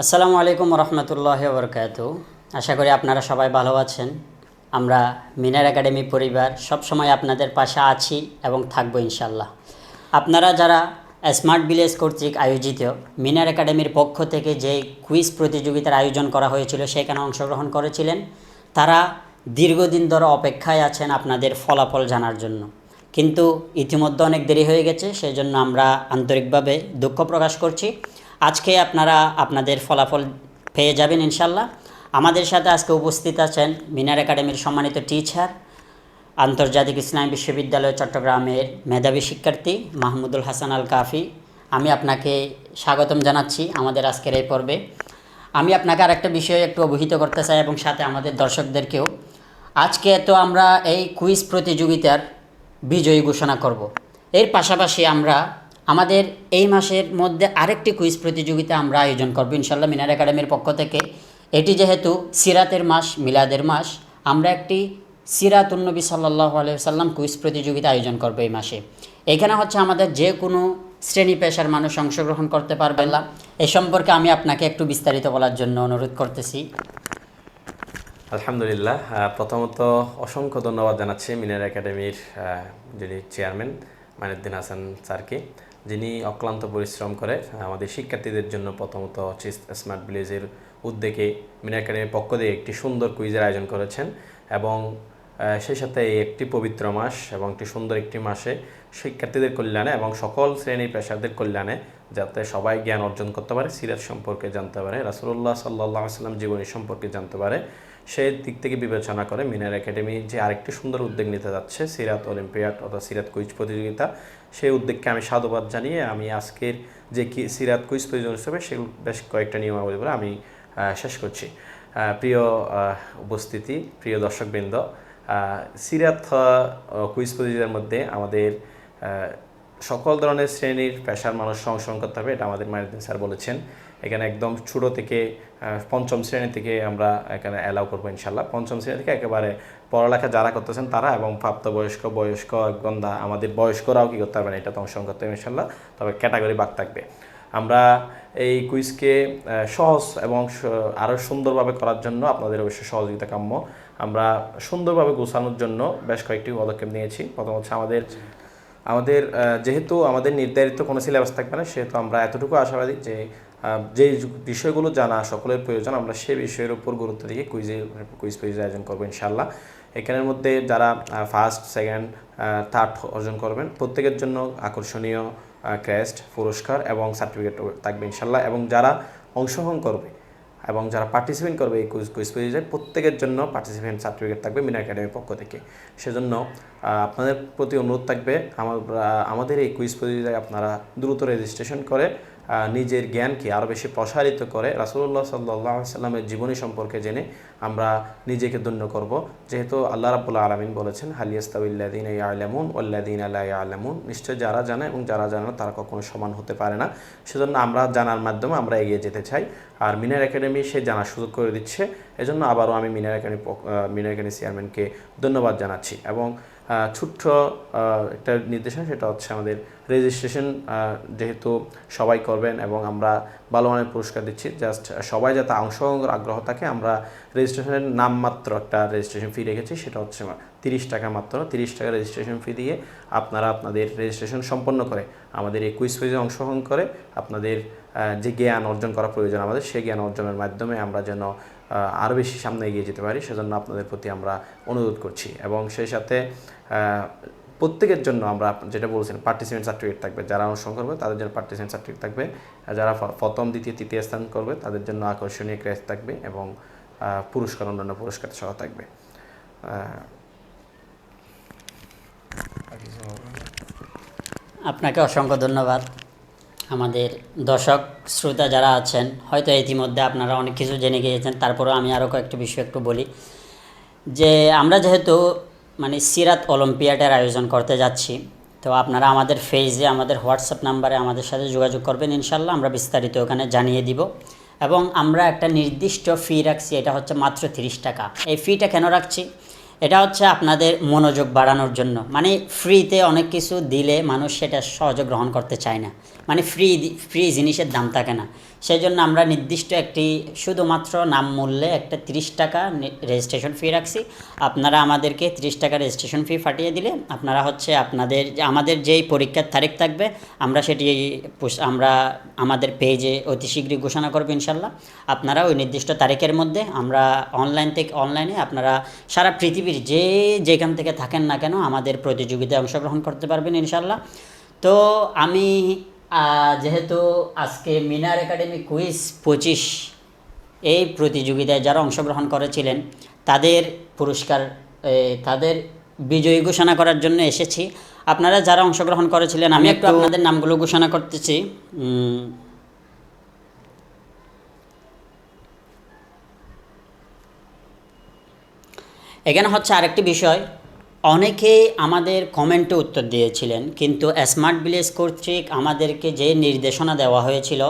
আসসালামু আলাইকুম রহমতুল্লাহ বরকাতু। আশা করি আপনারা সবাই ভালো আছেন। আমরা মিনার একাডেমি পরিবার সবসময় আপনাদের পাশে আছি এবং থাকবো ইনশাল্লাহ। আপনারা যারা স্মার্ট ভিলেজ কর্তৃক আয়োজিত মিনার একাডেমির পক্ষ থেকে যে কুইজ প্রতিযোগিতার আয়োজন করা হয়েছিল সেখানে অংশগ্রহণ করেছিলেন, তারা দীর্ঘদিন ধরে অপেক্ষায় আছেন আপনাদের ফলাফল জানার জন্য। কিন্তু ইতিমধ্যে অনেক দেরি হয়ে গেছে, সেই জন্য আমরা আন্তরিকভাবে দুঃখ প্রকাশ করছি। আজকে আপনারা আপনাদের ফলাফল পেয়ে যাবেন ইনশাল্লাহ। আমাদের সাথে আজকে উপস্থিত আছেন মিনার একাডেমির সম্মানিত টিচার, আন্তর্জাতিক ইসলামী বিশ্ববিদ্যালয় চট্টগ্রামের মেধাবী শিক্ষার্থী মাহমুদুল হাসান আল কাফি। আমি আপনাকে স্বাগতম জানাচ্ছি আমাদের আজকের এই পর্বে। আমি আপনাকে আরেকটা বিষয়ে একটু অবহিত করতে চাই এবং সাথে আমাদের দর্শকদেরকেও। আজকে তো আমরা এই কুইজ প্রতিযোগিতার বিজয়ী ঘোষণা করব। এর পাশাপাশি আমরা আমাদের এই মাসের মধ্যে আরেকটি কুইজ প্রতিযোগিতা আমরা আয়োজন করব ইনশাল্লাহ মিনার একাডেমির পক্ষ থেকে। এটি যেহেতু সিরাতের মাস, মিলাদের মাস, আমরা একটি সিরাতুন নবী সাল্লাল্লাহু আলাইহি সাল্লাম কুইজ প্রতিযোগিতা আয়োজন করব এই মাসে। এখানে হচ্ছে আমাদের যে কোনো শ্রেণী পেশার মানুষ অংশগ্রহণ করতে পারবে। এ সম্পর্কে আমি আপনাকে একটু বিস্তারিত বলার জন্য অনুরোধ করতেছি। আলহামদুলিল্লাহ, প্রথমত অসংখ্য ধন্যবাদ জানাচ্ছি মিনার একাডেমির যিনি চেয়ারম্যান মাইনুদ্দিন হাসান স্যারকে, যিনি অক্লান্ত পরিশ্রম করে আমাদের শিক্ষার্থীদের জন্য প্রথমত স্মার্ট ভিলেজের উদ্যোগে মিনার একাডেমির পক্ষ থেকে একটি সুন্দর কুইজের আয়োজন করেছেন এবং সেই সাথে এই একটি পবিত্র মাস এবং একটি সুন্দর একটি মাসে শিক্ষার্থীদের কল্যাণে এবং সকল শ্রেণী পেশাদের কল্যাণে যাতে সবাই জ্ঞান অর্জন করতে পারে, সিরাত সম্পর্কে জানতে পারে, রাসূলুল্লাহ সাল্লাল্লাহু আলাইহি ওয়াসাল্লাম জীবনী সম্পর্কে জানতে পারে, সেই দিক থেকে বিবেচনা করে মিনার একাডেমি যে আরেকটি সুন্দর উদ্যোগ নিতে যাচ্ছে সিরাত অলিম্পিয়াড অথবা সিরাত কুইজ প্রতিযোগিতা, সেই উদ্যোগকে আমি সাধুবাদ জানিয়ে আমি আজকের যে সিরাত কুইজ প্রতিযোগিতা হিসেবে সেগুলো বেশ কয়েকটা নিয়মাবলী বলে আমি শেষ করছি। প্রিয় উপস্থিতি, প্রিয় দর্শকবৃন্দ, সিরাত কুইজ প্রতিযোগিতার মধ্যে আমাদের সকল ধরনের শ্রেণীর পেশার মানুষ অংশগ্রহণ করতে হবে, এটা আমাদের মাইনুদ্দিন স্যার বলেছেন। এখানে একদম ছোটো থেকে পঞ্চম শ্রেণী থেকে আমরা এখানে অ্যালাউ করবো ইনশাল্লাহ। পঞ্চম শ্রেণী থেকে একেবারে পড়ালেখা যারা করতেছেন তারা এবং প্রাপ্তবয়স্ক, বয়স্ক গন্ধা আমাদের বয়স্করাও কী করতে পারবেন, এটা তো অংশগ্রহণ করতে হবে ইনশাল্লাহ। তবে ক্যাটাগরি ভাগ থাকবে। আমরা এই কুইজকে সহজ এবং আরও সুন্দরভাবে করার জন্য আপনাদের অবশ্যই সহযোগিতা কাম্য। আমরা সুন্দরভাবে গোছানোর জন্য বেশ কয়েকটি পদক্ষেপ নিয়েছি। প্রথম হচ্ছে আমাদের যেহেতু আমাদের নির্ধারিত কোনো সিলেবাস থাকবে না, সেহেতু আমরা এতটুকু আশাবাদী যে যে বিষয়গুলো জানা সকলের প্রয়োজন, আমরা সেই বিষয়ের উপর গুরুত্ব দিয়ে কুইজ আয়োজন করবো ইনশাল্লাহ। এখানের মধ্যে যারা ফার্স্ট, সেকেন্ড, থার্ড অর্জন করবেন প্রত্যেকের জন্য আকর্ষণীয় ক্রেস্ট, পুরস্কার এবং সার্টিফিকেট থাকবে ইনশাল্লাহ। এবং যারা অংশগ্রহণ করবে এবং যারা পার্টিসিপেট করবে এই কুইজ প্রতিযোগিতায় প্রত্যেকের জন্য পার্টিসিপেন্ট সার্টিফিকেট থাকবে মিনার একাডেমির পক্ষ থেকে। সেজন্য আপনাদের প্রতি অনুরোধ থাকবে আমাদের এই কুইজ প্রতিযোগিতায় আপনারা দ্রুত রেজিস্ট্রেশন করে নিজের জ্ঞানকে আরও বেশি প্রসারিত করে রাসূলুল্লাহ সাল্লাল্লাহু আলাইহি ওয়াসাল্লামের জীবনী সম্পর্কে জেনে আমরা নিজেকে ধন্য করব। যেহেতু আল্লাহ রাব্বুল আলামিন বলেছেন, হাল ইয়াস্তাউইল্লাযীনা ইয়ালামুন ওয়াল্লাযীনা লা ইয়ালামুন, নিশ্চয় যারা জানে এবং যারা জানে না তারা কখনো সমান হতে পারে না। সেজন্য আমরা জানার মাধ্যমে আমরা এগিয়ে যেতে চাই, আর মিনার একাডেমি সে জানার সুযোগ করে দিচ্ছে। এজন্য আবারও আমি মিনার একাডেমি চেয়ারম্যানকে ধন্যবাদ জানাচ্ছি। এবং ছোট্ট একটা নির্দেশনা, সেটা হচ্ছে আমাদের রেজিস্ট্রেশন যেহেতু সবাই করবেন এবং আমরা ভালো মানের পুরস্কার দিচ্ছি, জাস্ট সবাই যাতে অংশগ্রহণের আগ্রহ থাকে, আমরা রেজিস্ট্রেশনের নামমাত্র একটা রেজিস্ট্রেশন ফি রেখেছি, সেটা হচ্ছে 30 টাকা মাত্র। 30 টাকা রেজিস্ট্রেশন ফি দিয়ে আপনারা আপনাদের রেজিস্ট্রেশন সম্পন্ন করে আমাদের এই কুইজ প্রতিযোগিতায় অংশগ্রহণ করে আপনাদের যে জ্ঞান অর্জন করা প্রয়োজন আমাদের, সেই জ্ঞান অর্জনের মাধ্যমে আমরা যেন আরও বেশি সামনে এগিয়ে যেতে পারি, সেজন্য আপনাদের প্রতি আমরা অনুরোধ করছি। এবং সেই সাথে প্রত্যেকের জন্য আমরা যেটা বলছেন পার্টিসিপেন্ট সার্টিফিকেট থাকবে, যারা অংশগ্রহণ করবে তাদের জন্য পার্টিসিপেন্ট সার্টিফিকেট থাকবে, যারা প্রথম, দ্বিতীয়, তৃতীয় স্থান করবে তাদের জন্য আকর্ষণীয় ক্রেস্ট থাকবে এবং পুরস্কার, অন্যান্য পুরস্কার সহ থাকবে। আপনাকে অসংখ্য ধন্যবাদ। আমাদের দর্শক শ্রোতা যারা আছেন হয়তো ইতিমধ্যে আপনারা অনেক কিছু জেনে গিয়েছেন, তারপরেও আমি আরও কয়েকটি বিষয় একটু বলি। যে আমরা যেহেতু সিরাত অলিম্পিয়াডের আয়োজন করতে যাচ্ছি, তো আপনারা আমাদের ফেজে, আমাদের হোয়াটসঅ্যাপ নাম্বারে আমাদের সাথে যোগাযোগ করবেন ইনশাল্লাহ। আমরা বিস্তারিত ওখানে জানিয়ে দিব। এবং আমরা একটা নির্দিষ্ট ফি রাখছি, এটা হচ্ছে মাত্র 30 টাকা। এই ফিটা কেন রাখছি? এটা হচ্ছে আপনাদের মনোযোগ বাড়ানোর জন্য। ফ্রিতে অনেক কিছু দিলে মানুষ সেটা সহজে গ্রহণ করতে চায় না, ফ্রি জিনিসের দাম থাকে না। সেই জন্য আমরা নির্দিষ্ট একটি শুধুমাত্র নাম মূল্যে একটা 30 টাকা রেজিস্ট্রেশন ফি রাখছি। আপনারা আমাদেরকে 30 টাকা রেজিস্ট্রেশন ফি ফাটিয়ে দিলে আপনারা হচ্ছে আমাদের যেই পরীক্ষার তারিখ থাকবে আমরা সেটি আমরা আমাদের পেজে অতি শীঘ্রই ঘোষণা করবো ইনশাল্লাহ। আপনারা ওই নির্দিষ্ট তারিখের মধ্যে আমরা অনলাইনে আপনারা সারা পৃথিবীর যেখান থেকে থাকেন না কেন আমাদের প্রতিযোগিতায় অংশগ্রহণ করতে পারবেন ইনশাল্লাহ। তো আমি যেহেতু আজকে মিনার একাডেমি কুইজ 25 এই প্রতিযোগিতায় যারা অংশগ্রহণ করেছিলেন তাদের পুরস্কার তাদের বিজয়ী ঘোষণা করার জন্য এসেছি। আপনারা যারা অংশগ্রহণ করেছিলেন আমি একটু আপনাদের নামগুলো ঘোষণা করতেছি। এখানে হচ্ছে আরেকটি বিষয়, অনেকেই আমাদের কমেন্টে উত্তর দিয়েছিলেন, কিন্তু স্মার্ট ভিলেজ কর্তৃক আমাদেরকে যে নির্দেশনা দেওয়া হয়েছিল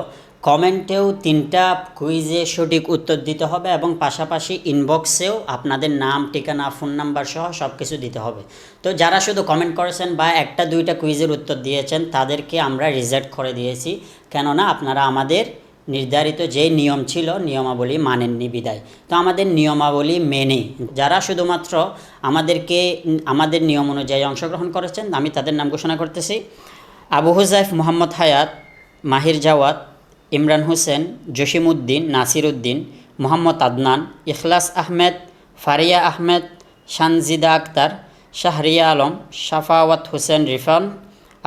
কমেন্টেও 3টা কুইজে সঠিক উত্তর দিতে হবে এবং পাশাপাশি ইনবক্সেও আপনাদের নাম, ঠিকানা, ফোন নাম্বার সহ সব কিছু দিতে হবে। তো যারা শুধু কমেন্ট করেছেন বা 1টা 2টা কুইজের উত্তর দিয়েছেন তাদেরকে আমরা রিজেক্ট করে দিয়েছি, কেননা আপনারা আমাদের নির্ধারিত যে নিয়ম ছিল নিয়মাবলী মানেননি বিদায়। তো আমাদের নিয়মাবলী মেনে যারা শুধুমাত্র আমাদের নিয়ম অনুযায়ী অংশগ্রহণ করেছেন আমি তাদের নাম ঘোষণা করতেছি। আবু হুজাইফ, মোহাম্মদ হায়াত, মাহির জাওয়াত, ইমরান হোসেন, জসিমউদ্দিন, নাসির উদ্দিন, মোহাম্মদ আদনান, ইখলাস আহমেদ, ফারিয়া আহমেদ, সানজিদা আক্তার, শাহরিয়া আলম, সাফাওয়াত হোসেন রিফান,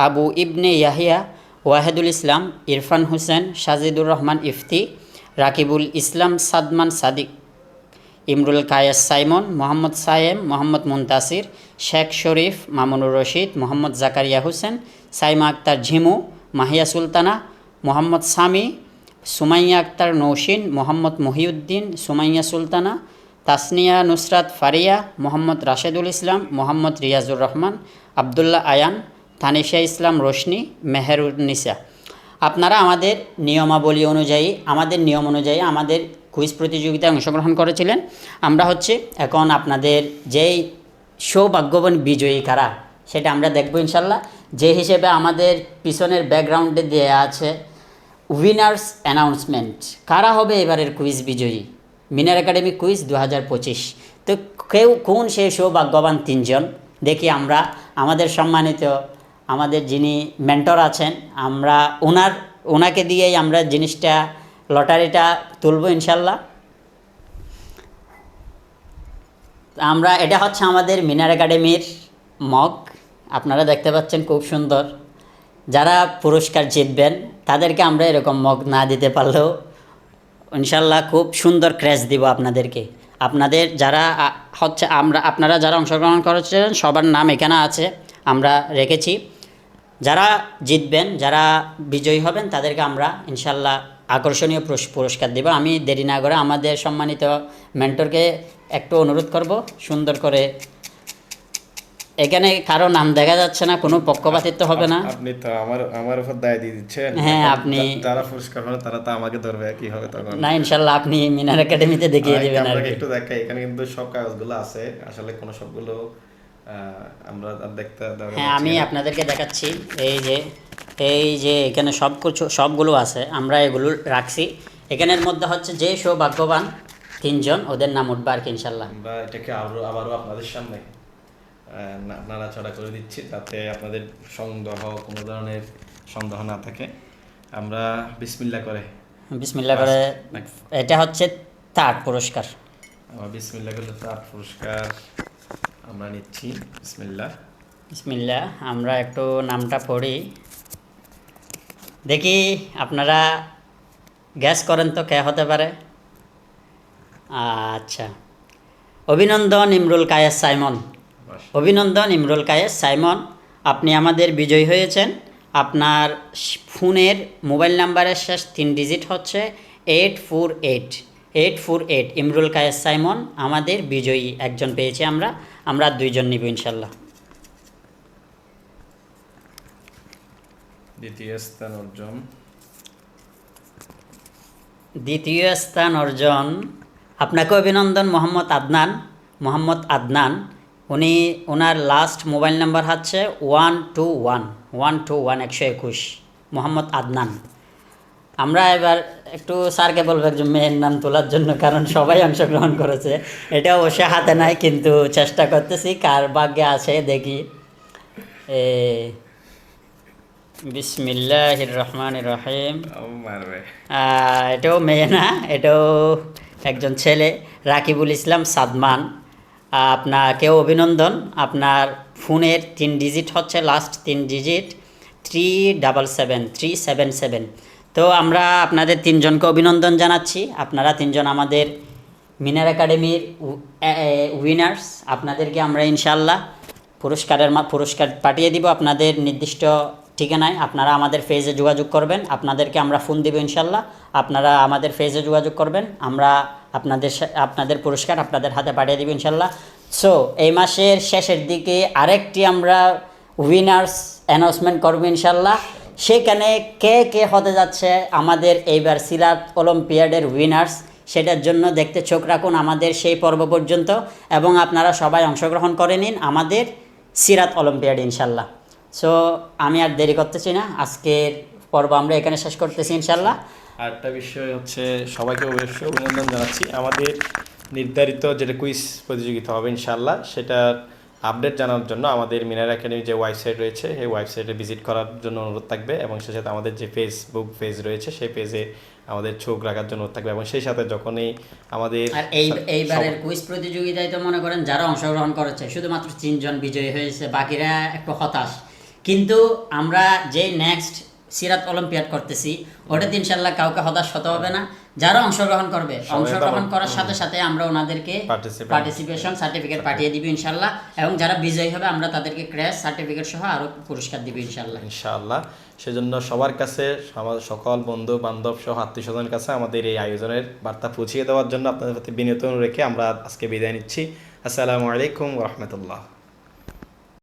আবু ইবনে ইয়াহিয়া, ওয়াহেদুল ইসলাম, ইরফান হোসেন, সাজিদুর রহমান ইফতি, রাকিবুল ইসলাম, সাদমান সাদিক, ইমরুল কায়েস সাইমন, মোহাম্মদ সায়েম, মোহাম্মদ মুনতাসির, শেখ শরীফ, মামুনুর রশিদ, মোহাম্মদ জাকারিয়া হোসেন, সাইমা আক্তার ঝিমু, মাহিয়া সুলতানা, মোহাম্মদ সামি, সুমাইয়া আক্তার নৌশিন, মোহাম্মদ মহিউদ্দিন, সুমাইয়া সুলতানা, তাসনিয়া নুসরাত ফারিয়া, মোহাম্মদ রাশেদুল ইসলাম, মোহাম্মদ রিয়াজুর রহমান, আবদুল্লাহ আয়ান, তানিশা ইসলাম রোশনি, মেহেরুন্নিসা। আপনারা আমাদের নিয়ম অনুযায়ী আমাদের কুইজ প্রতিযোগিতায় অংশগ্রহণ করেছিলেন। আমরা হচ্ছে এখন আপনাদের যেই সৌভাগ্যবান বিজয়ী কারা সেটা আমরা দেখব ইনশাল্লাহ। যে হিসেবে আমাদের পিছনের ব্যাকগ্রাউন্ডে দেওয়া আছে উইনার্স অ্যানাউন্সমেন্ট, কারা হবে এবারের কুইজ বিজয়ী মিনার একাডেমি কুইজ 2025। তো কোন সেই সৌভাগ্যবান 3জন দেখি আমরা আমাদের সম্মানিত আমাদের যিনি মেন্টর আছেন আমরা ওনাকে দিয়েই আমরা লটারিটা তুলব ইনশাল্লাহ। এটা হচ্ছে আমাদের মিনার একাডেমির মগ, আপনারা দেখতে পাচ্ছেন খুব সুন্দর। যারা পুরস্কার জিতবেন তাদেরকে আমরা এরকম মগ না দিতে পারলেও ইনশাল্লাহ খুব সুন্দর ক্র্যাশ দিব আপনাদেরকে। আপনারা যারা অংশগ্রহণ করেছেন সবার নাম এখানে আছে, আমরা রেখেছি। যারা জিতবেন, যারা বিজয়ী হবেন তাদেরকে আমরা ইনশাল্লাহ আকর্ষণীয় পুরস্কার দেব। আমি দেরি না করে আমাদের সম্মানিত মেন্টরকে একটু অনুরোধ করব সুন্দর করে, এখানে কারো নাম দেখা যাচ্ছে না, কোনো পক্ষপাতিত্ব হবে না। আপনি তো আমার উপর দায় দিয়ে দিচ্ছেন। হ্যাঁ, আপনি যারা পুরস্কার পাবে তারা তো আমাকে ধরবে, কি হবে তখন? না, ইনশাল্লাহ আপনি মিনার একাডেমিতে দেখিয়ে দেবেন। আর একটু দেখাই, এখানে কিন্তু সব কাগজগুলো আছে, আসলে কোন সবগুলো আমরা দেখতে। হ্যাঁ, আমি আপনাদেরকে দেখাচ্ছি। এই যে এখানে সবগুলো আছে, আমরা এগুলো রাখছি। এখানের মধ্যে হচ্ছে যে সৌভাগ্যবান 3জন ওদের নাম উঠবে আর কি ইনশাল্লাহ। আমরা এটাকে আবারও আপনাদের সামনে নাড়াচাড়া করে দিচ্ছি যাতে আপনাদের কোনো ধরনের সন্দেহ না থাকে। আমরা বিসমিল্লাহ করে এটা হচ্ছে 3rd পুরস্কার। বিসমিল্লাহ করে 3rd পুরস্কার আমরা নিচ্ছি। বিসমিল্লাহ। আমরা একটু নামটা পড়ি, দেখি আপনারা গ্যাস করেন তো কে হতে পারে। আচ্ছা, অভিনন্দন ইমরুল কায়েস সাইমন, আপনি আমাদের বিজয়ী হয়েছেন। আপনার ফোনের মোবাইল নাম্বারের শেষ 3 ডিজিট হচ্ছে 848। ইমরুল কায়েস সাইমন আমাদের বিজয়ী একজন পেয়েছি, আমরা 2জন নিব ইনশাল্লাহ। দ্বিতীয় স্থান অর্জন আপনাকে অভিনন্দন মোহাম্মদ আদনান। ওনার লাস্ট মোবাইল নাম্বার হচ্ছে 121 121 মোহাম্মদ আদনান। আমরা এবার একটু স্যারকে বলবো একজন মেয়ের নাম তোলার জন্য, কারণ সবাই অংশগ্রহণ করেছে। এটা অবশ্য হাতে নাই, কিন্তু চেষ্টা করতেছি, কার ভাগ্যে আছে দেখি। এ বিসমিল্লাহির রহমানির রহিম। মারবে। এটাও মেয়ে না, এটাও একজন ছেলে, রাকিবুল ইসলাম সাদমান। আপনাকেও অভিনন্দন। আপনার ফোনের 3 ডিজিট হচ্ছে, লাস্ট 3 ডিজিট 377 তো আমরা আপনাদের 3জনকে অভিনন্দন জানাচ্ছি। আপনারা 3জন আমাদের মিনার একাডেমির উইনার্স। আপনাদেরকে আমরা ইনশাল্লাহ পুরস্কার পাঠিয়ে দিব আপনাদের নির্দিষ্ট ঠিকানায়। আপনারা আমাদের পেজে যোগাযোগ করবেন, আপনাদেরকে আমরা ফোন দিব ইনশাল্লাহ। আপনারা আমাদের পেজে যোগাযোগ করবেন, আমরা আপনাদের পুরস্কার আপনাদের হাতে পাঠিয়ে দিব ইনশাল্লাহ। সো এই মাসের শেষের দিকে আরেকটি আমরা উইনার্স অ্যানাউন্সমেন্ট করবো ইনশাল্লাহ। সেখানে কে কে হতে যাচ্ছে আমাদের এইবার সিরাত অলিম্পিয়াডের উইনার্স, সেটার জন্য দেখতে চোখ রাখুন আমাদের সেই পর্ব পর্যন্ত, এবং আপনারা সবাই অংশগ্রহণ করে নিন আমাদের সিরাত অলিম্পিয়াড ইনশাল্লাহ। সো আমি আর দেরি করতেছি না, আজকের পর্ব আমরা এখানে শেষ করতেছি ইনশাল্লাহ। আরেকটা বিষয় হচ্ছে, সবাইকে অবশ্যই অভিনন্দন জানাচ্ছি। আমাদের নির্ধারিত যেটা কুইজ প্রতিযোগিতা হবে ইনশাল্লাহ, সেটার আপডেট জানার জন্য আমাদের মিনার একাডেমি যে ওয়েবসাইট রয়েছে, সেই ওয়েবসাইটে ভিজিট করার জন্য অনুরোধ থাকবে, এবং সেই সাথে আমাদের যে ফেসবুক পেজ রয়েছে সেই পেজে আমাদের চোখ রাখার জন্য অনুরোধ থাকবে। এবং সেই সাথে যখনই আমাদের আর এইবারের কুইজ প্রতিযোগিতায় তো মনে করেন যারা অংশগ্রহণ করেছে শুধুমাত্র 3জন বিজয়ী হয়েছে, বাকিরা একটু হতাশ। কিন্তু আমরা যে নেক্সট সিরাত অলিম্পিয়াড করতেছি, ওটাতে ইনশাল্লাহ কাউকে হতাশ হতে হবে না। যারা অংশগ্রহণ করবে, অংশগ্রহণ করার সাথে সাথে আমরা ওনাদেরকে পার্টিসিপেশন সার্টিফিকেট পাঠিয়ে দিব ইনশাল্লাহ, এবং যারা বিজয়ী হবে আমরা তাদেরকে ক্র্যাশ সার্টিফিকেট সহ আরও পুরস্কার দিব ইনশাল্লাহ। সেজন্য সবার কাছে, সকল বন্ধু বান্ধব সহ আত্মীয় স্বজনের কাছে আমাদের এই আয়োজনের বার্তা পৌঁছিয়ে দেওয়ার জন্য আপনাদের প্রতি বিনীত অনুরোধ রেখে আমরা আজকে বিদায় নিচ্ছি। আসসালামু আলাইকুম ওয়া রাহমাতুল্লাহ।